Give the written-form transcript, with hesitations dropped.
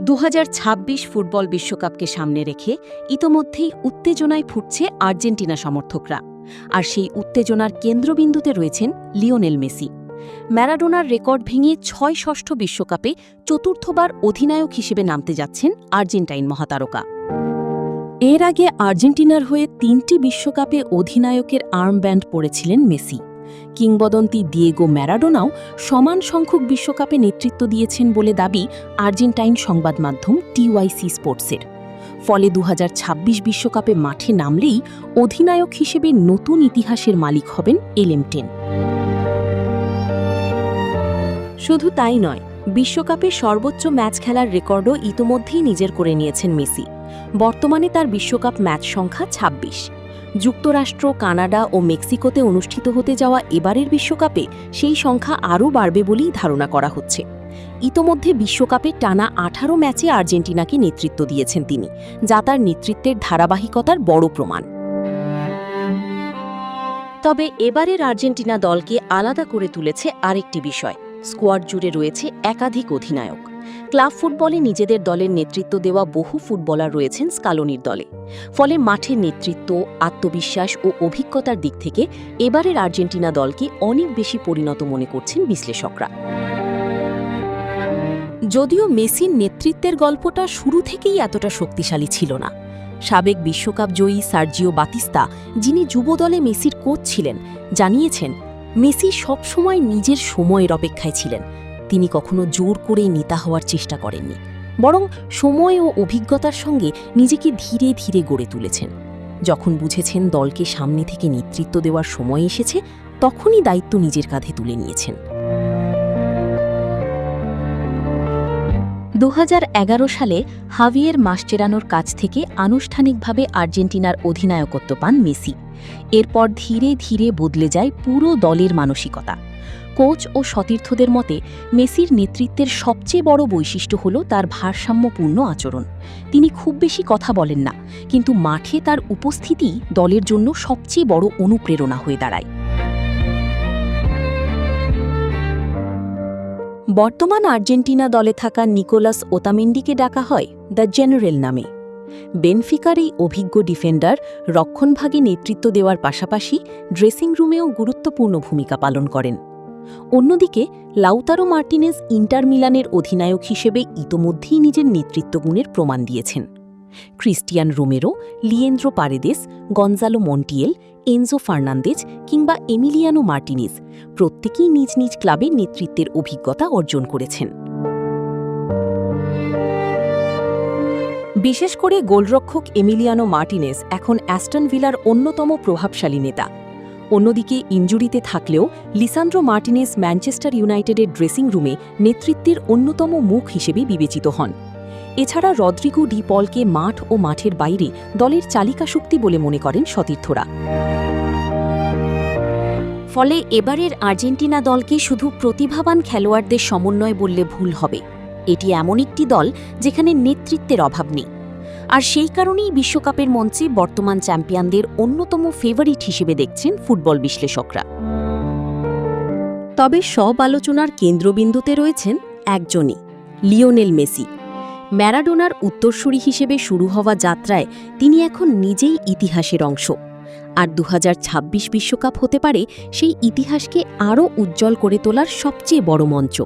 2026 football বিশ্বকাপকে সামনে রেখে ইতোমধ্যেই উত্তেজনায় ফুটছে আর্জেন্টিনা সমর্থকরা, আর সেই উত্তেজনার কেন্দ্রবিন্দুতে রয়েছেন লিওনেল মেসি। ম্যারাডোনার রেকর্ড ভেঙে ৬ষ্ঠ বিশ্বকাপে চতুর্থবার অধিনায়ক হিসেবে নামতে যাচ্ছেন আর্জেন্টাইন মহাতারকা। এর আগে আর্জেন্টিনার হয়ে ৩টি বিশ্বকাপে অধিনায়কের আর্মব্যান্ড পরেছিলেন মেসি। কিংবদন্তি দিয়েগো ম্যারাডোনাও সমান সংখ্যক বিশ্বকাপে নেতৃত্ব দিয়েছেন বলে দাবি আর্জেন্টাইন সংবাদ মাধ্যম টিওয়াইসি স্পোর্টসের। ফলে ২০২৬ বিশ্বকাপে মাঠে নামলেই অধিনায়ক হিসেবে নতুন ইতিহাসের মালিক হবেন এলএম10। শুধু তাই নয়, বিশ্বকাপে সর্বোচ্চ ম্যাচ খেলার রেকর্ডও ইতোমধ্যেই নিজের করে নিয়েছেন মেসি। বর্তমানে তার বিশ্বকাপ ম্যাচ সংখ্যা ২৬। যুক্তরাষ্ট্র, কানাডা ও মেক্সিকোতে অনুষ্ঠিত হতে যাওয়া এবারের বিশ্বকাপে সেই সংখ্যা আরও বাড়বে বলেই ধারণা করা হচ্ছে। ইতোমধ্যে বিশ্বকাপে টানা ১৮ ম্যাচে আর্জেন্টিনাকে নেতৃত্ব দিয়েছেন তিনি, যা তার নেতৃত্বের ধারাবাহিকতার বড় প্রমাণ। তবে এবারের আর্জেন্টিনা দলকে আলাদা করে তুলেছে আরেকটি বিষয়। স্কোয়াড জুড়ে রয়েছে একাধিক অধিনায়ক। ক্লাব ফুটবলে নিজেদের দলের নেতৃত্ব দেওয়া বহু ফুটবলার রয়েছেন স্কালোনির দলে। ফলে মাঠের নেতৃত্ব, আত্মবিশ্বাস ও অভিজ্ঞতার দিক থেকে এবারের আর্জেন্টিনা দলকে অনেক বেশি পরিণত মনে করছেন বিশ্লেষকরা। যদিও মেসির নেতৃত্বের গল্পটা শুরু থেকেই এতটা শক্তিশালী ছিল না। সাবেক বিশ্বকাপ জয়ী সার্জিও বাতিস্তা, যিনি যুব দলে মেসির কোচ ছিলেন, জানিয়েছেন মেসি সবসময় নিজের সময়ের অপেক্ষায় ছিলেন। তিনি কখনো জোর করেই নেতা হওয়ার চেষ্টা করেননি, বরং সময় ও অভিজ্ঞতার সঙ্গে নিজেকে ধীরে ধীরে গড়ে তুলেছেন। যখন বুঝেছেন দলকে সামনে থেকে নেতৃত্ব দেওয়ার সময় এসেছে, তখনই দায়িত্ব নিজের কাঁধে তুলে নিয়েছেন। ২০১১ সালে হাভিয়ের মাসচেরানোর কাছ থেকে আনুষ্ঠানিকভাবে আর্জেন্টিনার অধিনায়কত্ব পান মেসি। এরপর ধীরে ধীরে বদলে যায় পুরো দলের মানসিকতা। কোচ ও সতীর্থদের মতে মেসির নেতৃত্বের সবচেয়ে বড় বৈশিষ্ট্য হল তার ভারসাম্যপূর্ণ আচরণ। তিনি খুব বেশি কথা বলেন না, কিন্তু মাঠে তার উপস্থিতি দলের জন্য সবচেয়ে বড় অনুপ্রেরণা হয়ে দাঁড়ায়। বর্তমান আর্জেন্টিনা দলে থাকা নিকোলাস ওতামেন্ডিকে ডাকা হয় দ্য জেনারেল নামে। বেনফিকার এই অভিজ্ঞ ডিফেন্ডার রক্ষণভাগে নেতৃত্ব দেওয়ার পাশাপাশি ড্রেসিং রুমেও গুরুত্বপূর্ণ ভূমিকা পালন করেন। অন্যদিকে লাউতারো মার্টিনেজ ইন্টার মিলানের অধিনায়ক হিসেবে ইতোমধ্যেই নিজের নেতৃত্বগুণের প্রমাণ দিয়েছেন। Cristian Romero, Leandro Paredes, Gonzalo Montiel, Enzo Fernandez কিংবা এমিলিয়ানো মার্টিনেজ প্রত্যেকেই নিজ নিজ ক্লাবে নেতৃত্বের অভিজ্ঞতা অর্জন করেছেন। বিশেষ করে গোলরক্ষক এমিলিয়ানো মার্টিনেজ এখন অ্যাস্টন ভিলার অন্যতম প্রভাবশালী নেতা। অন্যদিকে ইনজুরিতে থাকলেও লিসান্দ্রো মার্টিনেজ ম্যানচেস্টার ইউনাইটেডের ড্রেসিং রুমে নেতৃত্বের অন্যতম মুখ হিসেবে বিবেচিত হন। এছাড়া রদ্রিগো ডি পলকে মাঠ ও মাঠের বাইরে দলের চালিকা শক্তি বলে মনে করেন সতীর্থরা। ফলে এবারের আর্জেন্টিনা দলকে শুধু প্রতিভাবান খেলোয়াড়দের সমন্বয় বললে ভুল হবে। এটি এমন একটি দল যেখানে নেতৃত্বের অভাব নেই। আর সেই কারণেই বিশ্বকাপের মঞ্চে বর্তমান চ্যাম্পিয়নদের অন্যতম ফেভারিট হিসেবে দেখছেন ফুটবল বিশ্লেষকরা। তবে সব আলোচনার কেন্দ্রবিন্দুতে রয়েছেন একজনই, লিওনেল মেসি। ম্যারাডোনার উত্তরসূরি হিসেবে শুরু হওয়া যাত্রায় তিনি এখন নিজেই ইতিহাসের অংশ। আর ২০২৬ বিশ্বকাপ হতে পারে সেই ইতিহাসকে আরও উজ্জ্বল করে তোলার সবচেয়ে বড় মঞ্চ।